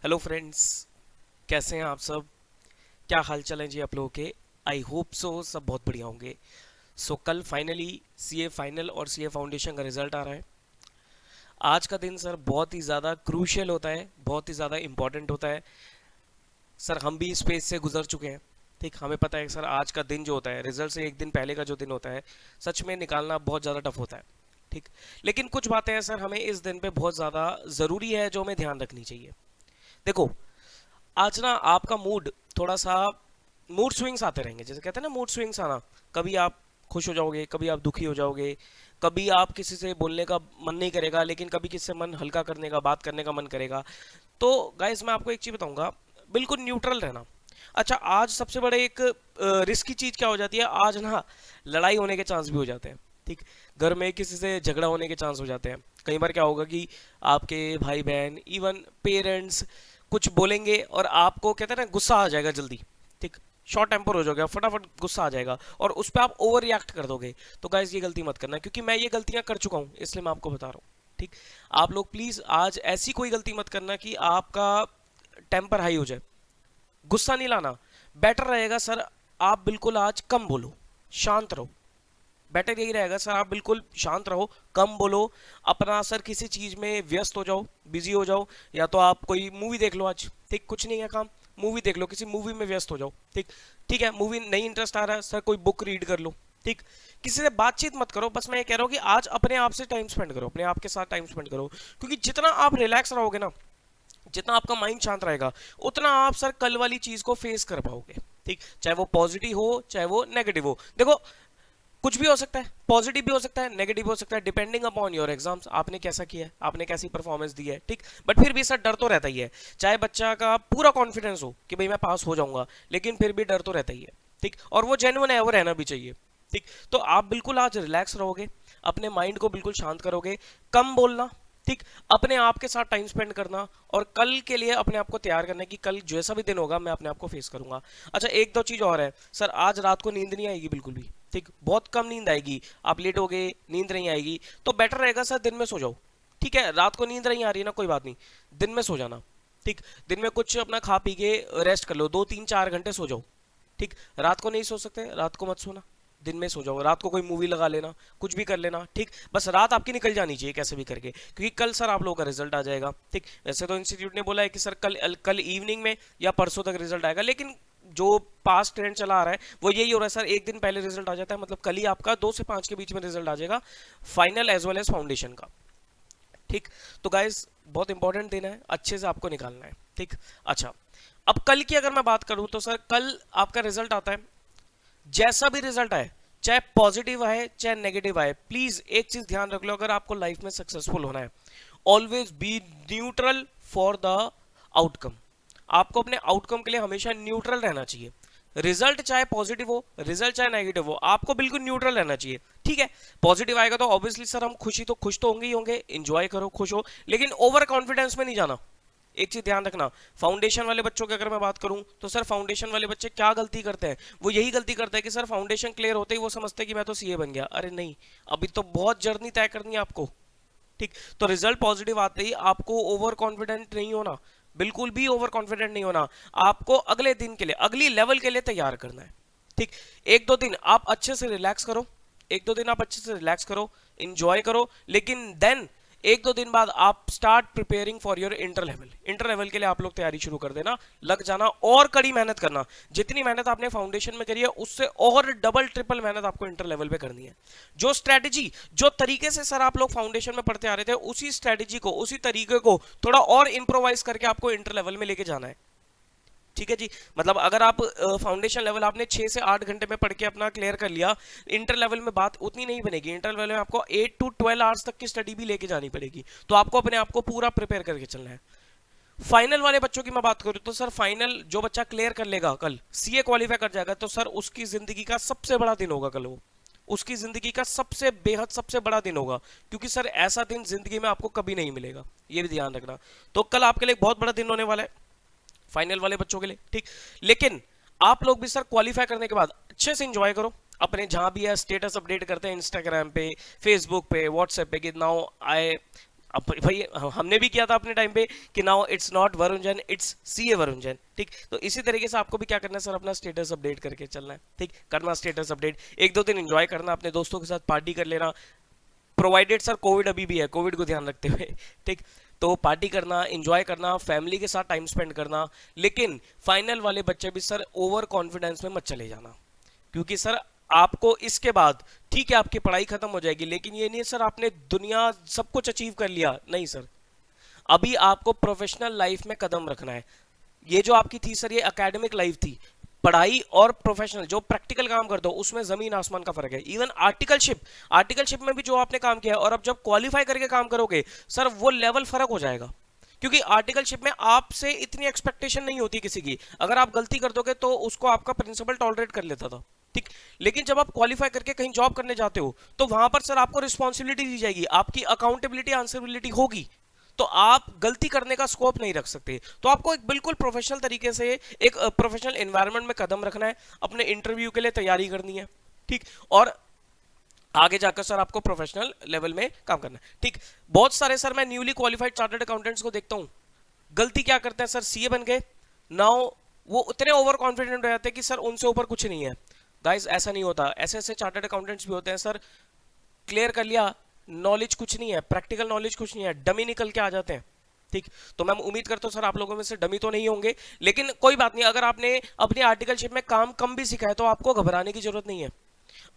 Hello friends, कैसे हैं आप सब। क्या हाल चाल है जी आप लोगों के। आई होप सो सब बहुत बढ़िया होंगे। सो कल फाइनली सीए फाइनल और सीए फाउंडेशन का रिजल्ट आ रहा है। आज का दिन सर बहुत ही ज़्यादा क्रूशियल होता है, बहुत ही ज़्यादा इम्पोर्टेंट होता है। सर हम भी इस पेज से गुजर चुके हैं। ठीक, हमें पता है कि सर आज का दिन जो होता है रिजल्ट से एक दिन पहले का जो दिन होता है, सच में निकालना बहुत ज़्यादा टफ होता है। ठीक, लेकिन कुछ बातें हैं सर हमें इस दिन पे बहुत ज़्यादा ज़रूरी है जो हमें ध्यान रखनी चाहिए। देखो, आज ना आपका मूड थोड़ा सा, मूड स्विंग्स आते रहेंगे, जैसे कहते हैं ना मूड स्विंग्स आना। कभी आप खुश हो जाओगे, कभी आप दुखी हो जाओगे, कभी आप किसी से बोलने का मन नहीं करेगा, लेकिन कभी किसी से मन हल्का करने का, बात करने का मन करेगा। तो गाइस मैं आपको एक चीज़ बताऊंगा, बिल्कुल न्यूट्रल रहना। अच्छा, आज सबसे बड़े एक रिस्की चीज़ क्या हो जाती है, आज ना लड़ाई होने के चांस भी हो जाते हैं। ठीक, घर में किसी से झगड़ा होने के चांस हो जाते हैं। कई बार क्या होगा कि आपके भाई बहन, इवन पेरेंट्स कुछ बोलेंगे और आपको कहते हैं ना गुस्सा आ जाएगा जल्दी। ठीक, शॉर्ट टेम्पर हो जाओगे, फटाफट गुस्सा आ जाएगा और उस पर आप ओवर रिएक्ट कर दोगे। तो गाइज ये गलती मत करना, क्योंकि मैं ये गलतियां कर चुका हूं, इसलिए मैं आपको बता रहा हूँ। ठीक, आप लोग प्लीज आज ऐसी कोई गलती मत करना कि आपका टेम्पर हाई हो जाए। गुस्सा नहीं लाना, बेटर रहेगा सर आप बिल्कुल आज कम बोलो, शांत रहो। बेटर यही रहेगा सर, आप बिल्कुल शांत रहो, कम बोलो। अपना सर किसी चीज में व्यस्त हो जाओ, बिजी हो जाओ। या तो आप कोई मूवी देख लो आज, ठीक, कुछ नहीं है काम, मूवी देख लो, किसी मूवी में व्यस्त हो जाओ। ठीक, ठीक है, मूवी नहीं इंटरेस्ट आ रहा है सर, कोई बुक रीड कर लो। ठीक, किसी से बातचीत मत करो। बस मैं ये कह रहा हूँ कि आज अपने आप से टाइम स्पेंड करो, अपने आप के साथ टाइम स्पेंड करो। क्योंकि जितना आप रिलैक्स रहोगे ना, जितना आपका माइंड शांत रहेगा, उतना आप सर कल वाली चीज को फेस कर पाओगे। ठीक, चाहे वो पॉजिटिव हो चाहे वो नेगेटिव हो। देखो, कुछ भी हो सकता है, पॉजिटिव भी हो सकता है, नेगेटिव हो सकता है, डिपेंडिंग अपॉन योर एग्जाम्स, आपने कैसा किया है, आपने कैसी परफॉर्मेंस दी है। ठीक, बट फिर भी सर डर तो रहता ही है। चाहे बच्चा का पूरा कॉन्फिडेंस हो कि भाई मैं पास हो जाऊंगा, लेकिन फिर भी डर तो रहता ही है। ठीक, और वो जेन्युइन है, वो रहना भी चाहिए। ठीक, तो आप बिल्कुल आज रिलैक्स रहोगे, अपने माइंड को बिल्कुल शांत करोगे, कम बोलना। ठीक, अपने आप के साथ टाइम स्पेंड करना और कल के लिए अपने आप को तैयार करना कि कल जैसा भी दिन होगा मैं अपने आप को फेस करूंगा। अच्छा, एक दो चीज और है सर, आज रात को नींद नहीं आएगी बिल्कुल भी। ठीक, बहुत कम नींद आएगी, आप लेट हो गए, नींद नहीं आएगी, तो बेटर रहेगा सर दिन में सो जाओ। ठीक है, रात को नींद नहीं आ रही है ना, कोई बात नहीं, दिन में सो जाना। ठीक, दिन में कुछ अपना खा पी के रेस्ट कर लो, 2 3 4 घंटे सो जाओ। ठीक, रात को नहीं सो सकते, रात को मत सोना, दिन में सो जाओ। रात को कोई मूवी लगा लेना, कुछ भी कर लेना। ठीक, बस रात आपकी निकल जानी चाहिए कैसे भी करके, क्योंकि कल सर आप लोगों का रिजल्ट आ जाएगा। ठीक, वैसे तो इंस्टीट्यूट ने बोला है कि सर कल इवनिंग में या परसों तक रिजल्ट आएगा, लेकिन जो पास्ट ट्रेंड चला आ रहा है वो यही हो रहा है सर, एक दिन पहले रिजल्ट आ जाता है। मतलब कल ही आपका 2 से 5 के बीच में रिजल्ट आ जाएगा, final as well as foundation का। ठीक, तो गाइज बहुत इंपॉर्टेंट दिन है, अच्छे से आपको निकालना है। ठीक, अच्छा, अब कल की अगर मैं बात करूं तो सर कल आपका रिजल्ट आता है, जैसा भी रिजल्ट आए, चाहे पॉजिटिव आए चाहे नेगेटिव आए, प्लीज एक चीज ध्यान रख लो, अगर आपको लाइफ में सक्सेसफुल होना है, always be neutral for the outcome. आपको अपने आउटकम के लिए हमेशा न्यूट्रल रहना चाहिए। रिजल्ट चाहे पॉजिटिव हो, रिजल्ट चाहे नेगेटिव हो, आपको बिल्कुल न्यूट्रल रहना चाहिए। ठीक है, पॉजिटिव आएगा तो ऑब्वियसली सर हम खुश तो होंगे ही होंगे, एंजॉय करो, खुश हो, लेकिन ओवर कॉन्फिडेंस में नहीं जाना। एक चीज ध्यान रखना, फाउंडेशन वाले बच्चों की अगर मैं बात करूं तो सर फाउंडेशन वाले बच्चे क्या गलती करते हैं, वो यही गलती करते हैं कि सर फाउंडेशन क्लियर होते ही वो समझते हैं कि मैं तो सीए बन गया। अरे नहीं, अभी तो बहुत जर्नी तय करनी है आपको। ठीक, तो रिजल्ट पॉजिटिव आते ही आपको ओवर कॉन्फिडेंट नहीं होना, बिल्कुल भी ओवर कॉन्फिडेंट नहीं होना। आपको अगले दिन के लिए, अगली लेवल के लिए तैयार करना है। ठीक, एक दो दिन आप अच्छे से रिलैक्स करो, एक दो दिन आप अच्छे से रिलैक्स करो, इंजॉय करो, लेकिन देन एक दो दिन बाद आप start preparing for your inter level. Inter level के लिए आप लोग तैयारी शुरू कर देना, लग जाना और कड़ी मेहनत करना। जितनी मेहनत आपने फाउंडेशन में करी है उससे और डबल ट्रिपल मेहनत आपको इंटर लेवल पे करनी है। जो स्ट्रेटेजी, जो तरीके से सर आप लोग फाउंडेशन में पढ़ते आ रहे थे, उसी स्ट्रेटेजी को, उसी तरीके को थोड़ा और इंप्रोवाइज करके आपको इंटर लेवल में लेके जाना है। ठीक है जी, मतलब अगर आप फाउंडेशन लेवल आपने 6 से 8 घंटे में पढ़ के अपना क्लियर कर लिया, इंटर लेवल में बात उतनी नहीं बनेगी। इंटर लेवल में आपको 8 to 12 आवर्स तक की स्टडी भी लेके जानी पड़ेगी, तो आपको अपने आप को पूरा प्रिपेयर करके चलना है। फाइनल वाले बच्चों की मैं बात करूं तो सर फाइनल जो बच्चा क्लियर कर लेगा, कल सीए क्वालिफाई कर जाएगा, तो सर उसकी जिंदगी का सबसे बड़ा दिन होगा कल वो, उसकी जिंदगी का सबसे बेहद सबसे बड़ा दिन होगा, क्योंकि सर ऐसा दिन जिंदगी में आपको कभी नहीं मिलेगा, ये भी ध्यान रखना। तो कल आपके लिए एक बहुत बड़ा दिन होने वाला है फाइनल वाले बच्चों के लिए। ठीक, लेकिन आप लोग भी सर क्वालिफाई करने के बाद अच्छे से एंजॉय करो, अपने जहां भी है स्टेटस अपडेट करते हैं, इंस्टाग्राम पे, फेसबुक पे, व्हाट्सएप पे कि नाउ आई अब भाई हमने भी किया था अपने टाइम पे कि now it's not Varun Jain, it's CA Varun Jain. ठीक, तो इसी तरीके से आपको भी क्या करना है सर, अपना स्टेटस अपडेट करके चलना है। ठीक, करना स्टेटस अपडेट, एक दो दिन एंजॉय करना, अपने दोस्तों के साथ पार्टी कर लेना, प्रोवाइडेड सर कोविड अभी भी है, कोविड को ध्यान रखते हुए। ठीक, तो पार्टी करना, एंजॉय करना, फैमिली के साथ टाइम स्पेंड करना, लेकिन फाइनल वाले बच्चे भी सर ओवर कॉन्फिडेंस में मत चले जाना, क्योंकि सर आपको इसके बाद ठीक है आपकी पढ़ाई खत्म हो जाएगी, लेकिन ये नहीं सर आपने दुनिया सब कुछ अचीव कर लिया, नहीं सर। अभी आपको प्रोफेशनल लाइफ में कदम रखना है। ये जो आपकी थी सर, ये एकेडमिक लाइफ थी, पढ़ाई और प्रोफेशनल जो प्रैक्टिकल काम करते हो उसमें जमीन आसमान का फर्क है। इवन आर्टिकलशिप, आर्टिकलशिप में भी जो आपने काम किया है और अब जब क्वालिफाई करके काम करोगे सर, वो लेवल फर्क हो जाएगा, क्योंकि आर्टिकलशिप में आपसे इतनी एक्सपेक्टेशन नहीं होती किसी की, अगर आप गलती कर दोगे तो उसको आपका प्रिंसिपल टॉलरेट कर लेता था। ठीक, लेकिन जब आप क्वालिफाई करके कहीं जॉब करने जाते हो तो वहां पर सर आपको रिस्पॉन्सिबिलिटी दी जाएगी, आपकी अकाउंटेबिलिटी आंसरेबिलिटी होगी, तो आप गलती करने का स्कोप नहीं रख सकते। तो आपको एक बिल्कुल प्रोफेशनल तरीके से एक प्रोफेशनल एनवायरनमेंट में कदम रखना है, अपने इंटरव्यू के लिए तैयारी करनी है। ठीक, और आगे जाकर सर आपको प्रोफेशनल लेवल में काम करना है। ठीक, बहुत सारे सर मैं न्यूली क्वालिफाइड चार्टर्ड अकाउंटेंट्स को देखता हूं, गलती क्या करते हैं सर, सीए बन गए, नाउ वो उतने ओवर कॉन्फिडेंट हो जाते हैं कि सर उनसे ऊपर कुछ नहीं है। गाइस ऐसा नहीं होता, ऐसे ऐसे चार्टर्ड अकाउंटेंट्स भी होते हैं सर, क्लियर कर लिया, नॉलेज कुछ नहीं है, प्रैक्टिकल नॉलेज कुछ नहीं है, डमी निकल के आ जाते हैं। ठीक, तो मैं उम्मीद करता हूं सर आप लोगों में से डमी तो नहीं होंगे, लेकिन कोई बात नहीं, अगर आपने अपनी आर्टिकलशिप में काम कम भी सीखा है तो आपको घबराने की जरूरत नहीं है।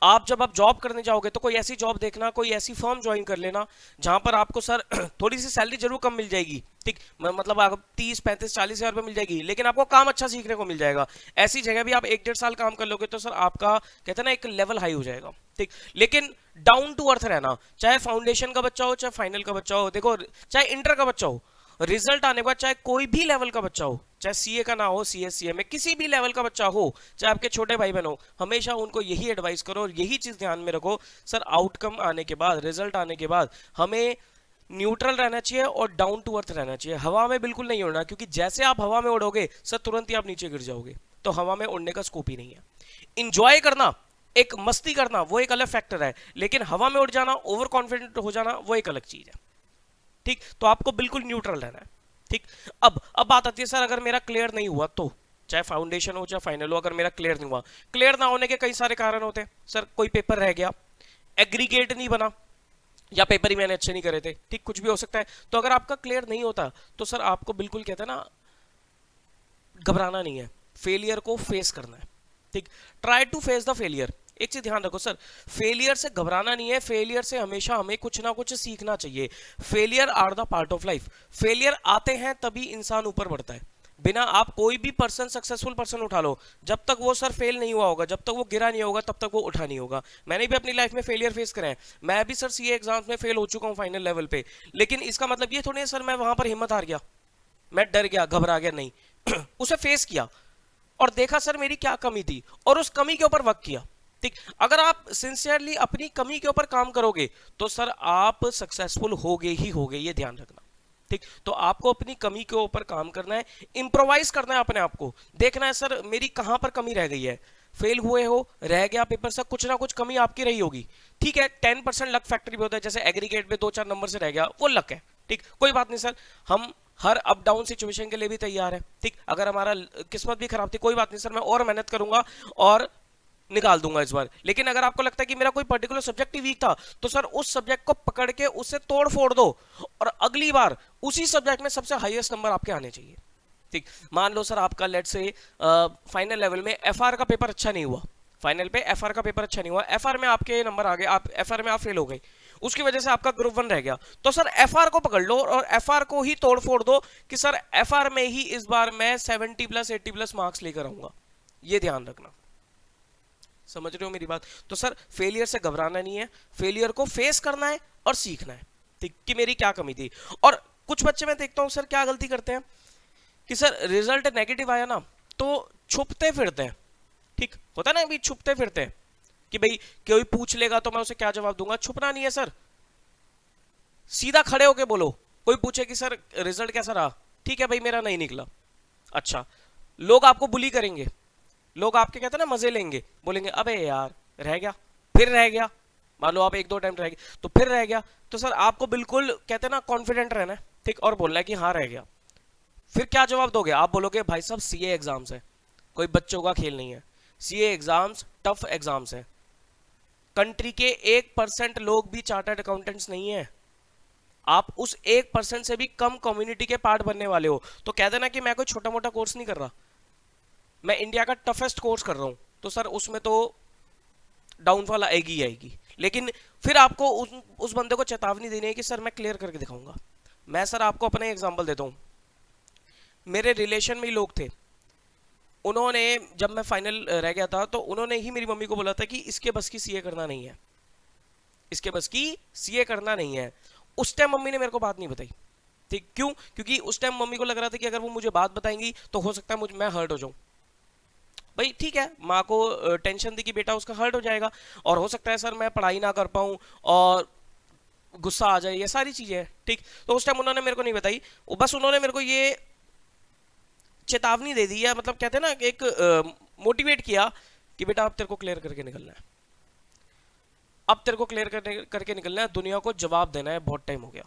आप जब आप जॉब करने जाओगे तो कोई ऐसी जॉब देखना, कोई ऐसी फर्म ज्वाइन कर लेना जहां पर आपको सर थोड़ी सी सैलरी जरूर कम मिल जाएगी। ठीक, मतलब आप 30, 35, 40 हज़ार रुपये मिल जाएगी, लेकिन आपको काम अच्छा सीखने को मिल जाएगा। ऐसी जगह भी आप 1 डेढ़ साल काम कर लोगे तो सर आपका कहते हैं ना एक लेवल हाई हो जाएगा। ठीक, लेकिन डाउन टू अर्थ रहना, चाहे फाउंडेशन का बच्चा हो, चाहे फाइनल का बच्चा हो, देखो चाहे इंटर का बच्चा हो, रिजल्ट आने के बाद चाहे कोई भी लेवल का बच्चा हो, चाहे सीए का ना हो, सीएस सीए में किसी भी लेवल का बच्चा हो, चाहे आपके छोटे भाई बहन हो, हमेशा उनको यही एडवाइस करो और यही चीज ध्यान में रखो सर, आउटकम आने के बाद, रिजल्ट आने के बाद हमें न्यूट्रल रहना चाहिए और डाउन टू अर्थ रहना चाहिए, हवा में बिल्कुल नहीं उड़ना, क्योंकि जैसे आप हवा में उड़ोगे सर तुरंत ही आप नीचे गिर जाओगे, तो हवा में उड़ने का स्कोप ही नहीं है। इंजॉय करना, एक मस्ती करना वो एक अलग फैक्टर है, लेकिन हवा में उड़ जाना, ओवर कॉन्फिडेंट हो जाना वो एक अलग चीज है। ठीक, तो आपको बिल्कुल न्यूट्रल रहना है। ठीक, अब बात आती है सर अगर मेरा क्लियर नहीं हुआ तो, चाहे फाउंडेशन हो चाहे फाइनल हो, अगर मेरा क्लियर नहीं हुआ, क्लियर ना होने के कई सारे कारण होते हैं सर, कोई पेपर रह गया, एग्रीगेट नहीं बना, या पेपर ही मैंने अच्छे नहीं करे थे, ठीक कुछ भी हो सकता है। तो अगर आपका क्लियर नहीं होता तो सर आपको बिल्कुल कहते हैं ना घबराना नहीं है, फेलियर को फेस करना है। ठीक, try to face the failure. एक चीज ध्यान रखो सर, फेलियर से घबराना नहीं है, फेलियर से हमेशा हमें कुछ ना कुछ सीखना चाहिए। Failure are the part of life, failure आते हैं तभी इंसान ऊपर बढ़ता है। बिना आप कोई भी पर्सन, सक्सेसफुल पर्सन उठा लो, जब तक वो सर फेल नहीं हुआ होगा, जब तक वो गिरा नहीं होगा, तब तक वो उठा नहीं होगा। मैंने भी अपनी लाइफ में फेलियर फेस करे हैं, मैं भी सर सीए एग्जाम्स में फेल हो चुका हूँ फाइनल लेवल पे, लेकिन इसका मतलब ये थोड़ी है सर मैं वहां पर हिम्मत हार गया, मैं डर गया, घबरा गया, नहीं उसे फेस किया और देखा सर मेरी क्या कमी थी और उस कमी के ऊपर वर्क किया। ठीक, अगर आप सिंसियरली अपनी कमी के ऊपर काम करोगे तो सर आप सक्सेसफुल होगे ही होगे, ये ध्यान रखना। ठीक, तो आपको अपनी कमी के ऊपर काम करना है, इंप्रोवाइज करना है अपने आप को, देखना है सर मेरी कहां पर कमी रह गई है। फेल हुए हो, रह गया पेपर से, कुछ ना कुछ कमी आपकी रही होगी। ठीक है, 10% लक फैक्टर भी होता है, जैसे एग्रीगेट में 2-4 नंबर से रह गया, वो लक है। ठीक, कोई बात नहीं सर, हम हर अप डाउन सिचुएशन के लिए भी तैयार है। ठीक, अगर हमारा किस्मत भी खराब थी कोई बात नहीं सर, मैं और मेहनत करूंगा और निकाल दूंगा इस बार। लेकिन अगर आपको लगता है कि मेरा कोई पर्टिकुलर सब्जेक्ट ही वीक था तो सर उस सब्जेक्ट को पकड़ के उससे तोड़ फोड़ दो और अगली बार उसी सब्जेक्ट में सबसे हाईएस्ट नंबर आपके आने चाहिए। ठीक, मान लो सर आपका लेट से फाइनल लेवल में एफआर का पेपर अच्छा नहीं हुआ, फाइनल पे एफआर का पेपर अच्छा नहीं हुआ, एफआर में आपके नंबर आ गए, आप एफआर में आप फेल हो गए, उसकी वजह से आपका ग्रुप 1 रह गया, तो सर एफआर को पकड़ लो और एफआर को ही तोड़ फोड़ दो कि सर एफआर में ही इस बार मैं 70+ 80+ मार्क्स लेकर आऊंगा। ये ध्यान रखना, समझ रहे हो मेरी बात? तो सर फेलियर से घबराना नहीं है, फेलियर को फेस करना है और सीखना है। ठीक, कि मेरी क्या कमी थी। और कुछ बच्चे मैं देखता हूं सर क्या गलती करते हैं कि सर रिजल्ट नेगेटिव आया ना तो छुपते फिरते हैं। ठीक, होता है ना अभी छुपते फिरते हैं कि भाई कोई पूछ लेगा तो मैं उसे क्या जवाब दूंगा। छुपना नहीं है सर, सीधा खड़े होके बोलो। कोई पूछे कि सर रिजल्ट कैसा रहा, ठीक है भाई मेरा नहीं निकला, अच्छा, लोग आपको बुली करेंगे, लोग आपके कहते हैं ना मजे लेंगे, बोलेंगे अबे यार रह गया, फिर रह गया, मान लो आप एक दो टाइम रह गए तो फिर रह गया, तो सर आपको बिल्कुल कहते हैं ना कॉन्फिडेंट रहना है, ठीक, और बोलना है कि हाँ रह गया। फिर क्या जवाब दोगे? आप बोलोगे भाई साहब सीए एग्जाम्स है, कोई बच्चों का खेल नहीं है, सीए एग्जाम्स टफ एग्जाम्स है, कंट्री के 1% लोग भी चार्टर्ड अकाउंटेंट्स नहीं है, आप उस 1% से भी कम कम्युनिटी के पार्ट बनने वाले हो, तो कह देना कि मैं कोई छोटा मोटा कोर्स नहीं कर रहा, मैं इंडिया का टफेस्ट कोर्स कर रहा हूं, तो सर उसमें तो डाउनफॉल आएगी ही आएगी। लेकिन फिर आपको उस बंदे को चेतावनी देनी है कि सर मैं क्लियर करके दिखाऊंगा। मैं सर आपको अपने एग्जांपल देता हूं, मेरे रिलेशन में ही लोग थे, उन्होंने जब मैं फाइनल रह गया था तो उन्होंने ही मेरी मम्मी को बोला था कि इसके बस की सीए करना नहीं है, इसके बस की सीए करना नहीं है। उस टाइम मम्मी ने मेरे को बात नहीं बताई, ठीक, क्यों? क्योंकि उस टाइम मम्मी को लग रहा था कि अगर वो मुझे बात बताएंगी तो हो सकता है मैं हर्ट हो जाऊं। भाई ठीक है, माँ को टेंशन थी कि बेटा उसका हर्ट हो जाएगा, और हो सकता है सर मैं पढ़ाई ना कर पाऊं और गुस्सा आ जाए, ये सारी चीजें हैं, ठीक। तो उस टाइम उन्होंने मेरे को नहीं बताई, बस उन्होंने मेरे को ये चेतावनी दे दी है, मतलब कहते हैं ना एक मोटिवेट किया कि बेटा अब तेरे को क्लियर करके निकलना है, अब तेरे को क्लियर करके निकलना है, दुनिया को जवाब देना है, बहुत टाइम हो गया।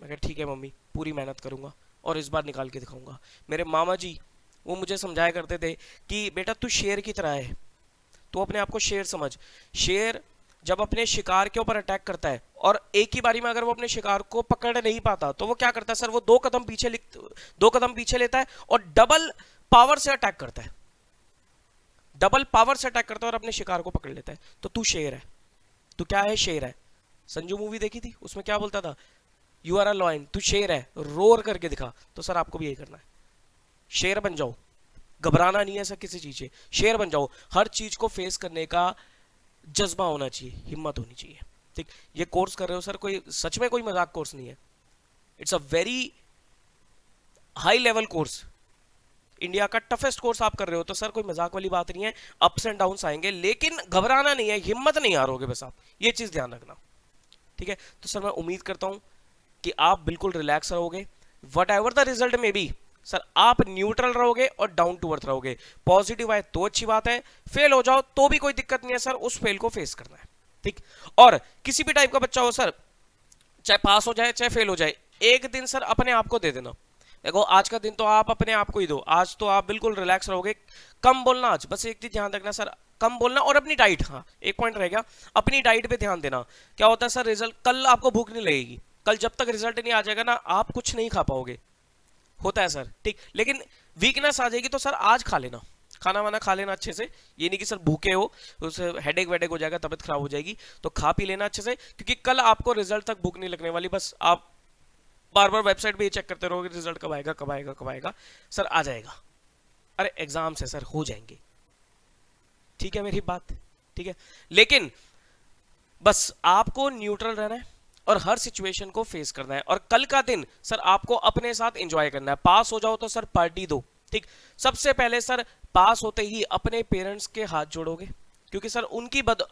मैं कहा ठीक है मम्मी, पूरी मेहनत करूंगा और इस बार निकाल के दिखाऊंगा। मेरे मामा जी वो मुझे समझाया करते थे कि बेटा तू शेर की तरह है, तू अपने आप को शेर समझ। शेर जब अपने शिकार के ऊपर अटैक करता है और एक ही बारी में अगर वो अपने शिकार को पकड़ नहीं पाता तो वो क्या करता है सर, वो दो कदम पीछे लेता है और डबल पावर से अटैक करता है, डबल पावर से अटैक करता है और अपने शिकार को पकड़ लेता है। तो तू शेर है, तू क्या है? शेर है। संजू मूवी देखी थी, उसमें क्या बोलता था? यू आर अ लॉयन, तू शेर है, रोर करके दिखा। तो सर आपको भी यही करना है, शेर बन जाओ, घबराना नहीं है सर किसी चीज से, शेर बन जाओ, हर चीज को फेस करने का जज्बा होना चाहिए, हिम्मत होनी चाहिए, ठीक। ये कोर्स कर रहे हो सर, कोई सच में कोई मजाक कोर्स नहीं है, it's a very high level course, India का टफेस्ट कोर्स आप कर रहे हो, तो सर कोई मजाक वाली बात नहीं है, अप्स एंड डाउन्स आएंगे, लेकिन घबराना नहीं है, हिम्मत नहीं हारोगे बस आप, ये चीज ध्यान रखना, ठीक है। तो सर मैं उम्मीद करता हूं कि आप बिल्कुल रिलैक्स रहोगे, वट एवर द रिजल्ट में भी सर आप न्यूट्रल रहोगे और डाउन टू अर्थ रहोगे। पॉजिटिव आए तो अच्छी बात है, फेल हो जाओ तो भी कोई दिक्कत नहीं है सर, उस फेल को फेस करना है, ठीक। और किसी भी टाइप का बच्चा हो सर, चाहे पास हो जाए चाहे फेल हो जाए, एक दिन सर अपने आप को दे देना। देखो आज का दिन तो आप अपने आप को ही दो, आज तो आप बिल्कुल रिलैक्स रहोगे, कम बोलना आज, बस एक चीज ध्यान रखना सर, कम बोलना, और अपनी डाइट, हाँ एक पॉइंट रह गया, अपनी डाइट पे ध्यान देना। क्या होता है सर, रिजल्ट कल आपको भूख नहीं लगेगी, कल जब तक रिजल्ट नहीं आ जाएगा ना आप कुछ नहीं खा पाओगे, होता है सर, ठीक। लेकिन वीकनेस आ जाएगी तो सर आज खा लेना, खाना वाना खा लेना अच्छे से, ये नहीं कि सर भूखे हो उससे हेडेक वेडेक हो जाएगा, तबीयत खराब हो जाएगी, तो खा पी लेना अच्छे से, क्योंकि कल आपको रिजल्ट तक भूख नहीं लगने वाली, बस आप बार बार वेबसाइट पे ये चेक करते रहोगे रिजल्ट कब आएगा कब आएगा कब आएगा, सर आ जाएगा, अरे एग्जाम से सर हो जाएंगे, ठीक है मेरी बात, ठीक है। लेकिन बस आपको न्यूट्रल रहना है और हर सिचुएशन को फेस करना है, और कल का दिन सर आपको अपने साथ एंजॉय करना है। पास हो जाओ तो सर पार्टी दो, ठीक। सबसे पहले सर पास होते ही अपने पेरेंट्स के हाथ जोड़ोगे, क्योंकि सर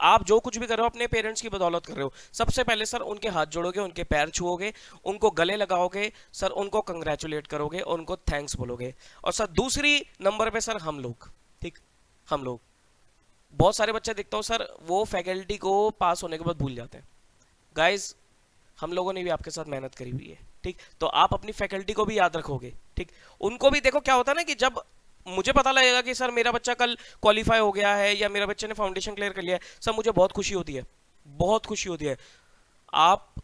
आप जो कुछ भी कर रहे हो अपने पेरेंट्स की बदौलत कर रहे हो, सबसे पहले सर उनके हाथ जोड़ोगे, उनके पैर छुओगे, उनको गले लगाओगे सर, उनको कंग्रेचुलेट करोगे, उनको थैंक्स बोलोगे। और सर दूसरी नंबर पे सर हम लोग, ठीक, हम लोग बहुत सारे बच्चे देखता हूँ सर वो फैकल्टी को पास होने के बाद भूल जाते हैं। गाइज हम लोगों ने भी आपके साथ मेहनत करी हुई है, ठीक, तो आप अपनी फैकल्टी को भी याद रखोगे, ठीक, उनको भी देखो। क्या होता है ना कि जब मुझे पता लगेगा कि सर मेरा बच्चा कल क्वालिफाई हो गया है या मेरा बच्चे ने फाउंडेशन क्लियर कर लिया है, सर मुझे बहुत खुशी होती है, बहुत खुशी होती है। आप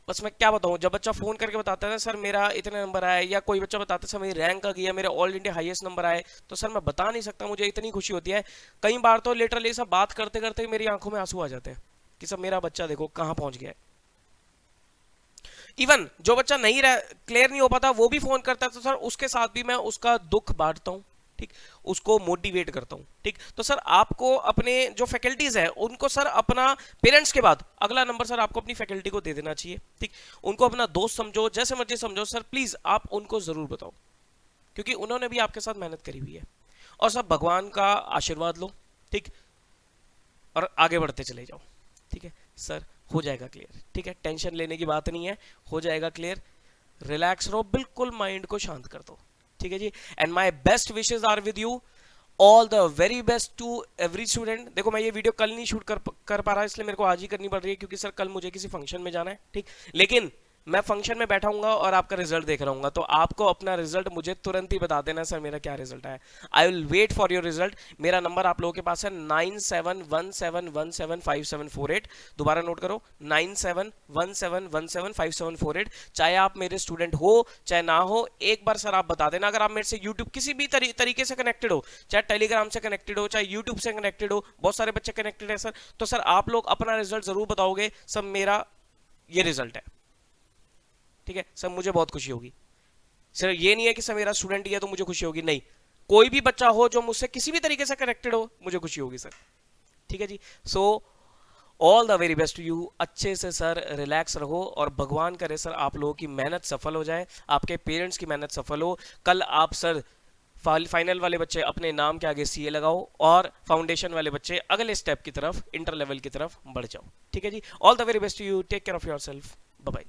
बस मैं क्या बताऊं, जब बच्चा फोन करके बताता है ना सर मेरा इतने नंबर आए, या कोई बच्चा बताता है सर मेरी रैंक आ गई है, मेरे ऑल इंडिया हाईएस्ट नंबर आए, तो सर मैं बता नहीं सकता, मुझे इतनी खुशी होती है। कई बार तो लिटरली सब बात करते करते मेरी आंखों में आंसू आ जाते हैं कि सर मेरा बच्चा देखो कहाँ पहुंच गया है। इवन जो बच्चा नहीं क्लियर नहीं हो पाता वो भी फोन करता है, तो सर उसके साथ भी मैं उसका दुख बांटता हूँ, ठीक, उसको मोटिवेट करता हूँ, ठीक। तो सर आपको अपने जो फैकल्टीज है उनको सर अपना पेरेंट्स के बाद अगला नंबर सर आपको अपनी फैकल्टी को दे देना चाहिए, ठीक। उनको अपना दोस्त समझो, जैसे मर्जी समझो सर, प्लीज आप उनको जरूर बताओ, क्योंकि उन्होंने भी आपके साथ मेहनत करी हुई है। और सर भगवान का आशीर्वाद लो, ठीक, और आगे बढ़ते चले जाओ, ठीक है सर, हो जाएगा क्लियर, ठीक है, टेंशन लेने की बात नहीं है, हो जाएगा क्लियर, रिलैक्स रहो, बिल्कुल माइंड को शांत कर दो, ठीक है जी। And my best wishes are with you, all the very best to every student. देखो मैं ये वीडियो कल नहीं शूट कर पा रहा, इसलिए मेरे को आज ही करनी पड़ रही है, क्योंकि सर कल मुझे किसी फंक्शन में जाना है, ठीक। लेकिन मैं फंक्शन में बैठा हूँ और आपका रिजल्ट देख रहा हूँ, तो आपको अपना रिजल्ट मुझे तुरंत ही बता देना, सर मेरा क्या रिजल्ट है। I will wait for your result. मेरा नंबर आप लोगों के पास है 9717175748। दोबारा नोट करो, 9717175748। चाहे आप मेरे स्टूडेंट हो चाहे ना हो, एक बार सर आप बता देना। अगर आप मेरे से यूट्यूब किसी भी तरीके से कनेक्टेड हो, चाहे टेलीग्राम से कनेक्टेड हो, चाहे यूट्यूब से कनेक्टेड हो, बहुत सारे बच्चे कनेक्टेड है सर, तो सर आप लोग अपना रिजल्ट जरूर बताओगे, सर मेरा ये रिजल्ट है, ठीक है सर, मुझे बहुत खुशी होगी। सर ये नहीं है कि सर मेरा स्टूडेंट ही है तो मुझे खुशी होगी, नहीं, कोई भी बच्चा हो जो मुझसे किसी भी तरीके से कनेक्टेड हो, मुझे खुशी होगी सर, ठीक है जी। So all the very best to you. अच्छे से सर रिलैक्स रहो और भगवान करे सर आप लोगों की मेहनत सफल हो जाए, आपके पेरेंट्स की मेहनत सफल हो। कल आप सर फाइनल वाले बच्चे अपने नाम के आगे सीए लगाओ और फाउंडेशन वाले बच्चे अगले स्टेप की तरफ, इंटर लेवल की तरफ बढ़ जाओ, ठीक है जी। All the very best to you, take care of your self, bye bye.